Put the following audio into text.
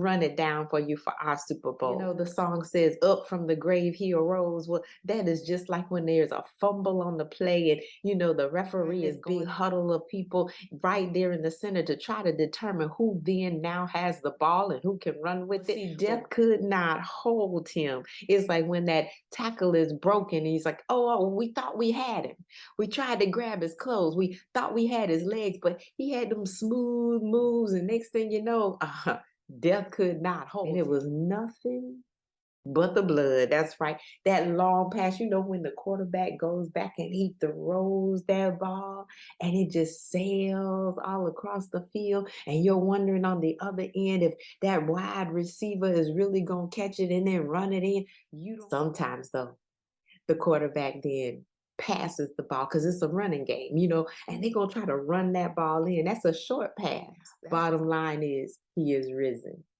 run it down for you for our Super Bowl. You know, the song says, up from the grave he arose. Well, that is just like when there's a fumble on the play and, you know, the referee is big huddle of people right there in the center to try to determine who then now has the ball and who can run with it. See, death could not hold him. It's like when that tackle is broken and he's like, oh, we thought we had him. We tried to grab his clothes. We thought we had his legs, but he had them smooth moves. And next thing you know, death could not hold him. And it was nothing but the blood. That's right. That long pass, you know, when the quarterback goes back and he throws that ball and it just sails all across the field. And you're wondering on the other end if that wide receiver is really going to catch it and then run it in. Sometimes, though, the quarterback then passes the ball because it's a running game, you know, and they're going to try to run that ball in. That's a short pass. Bottom line is he is risen.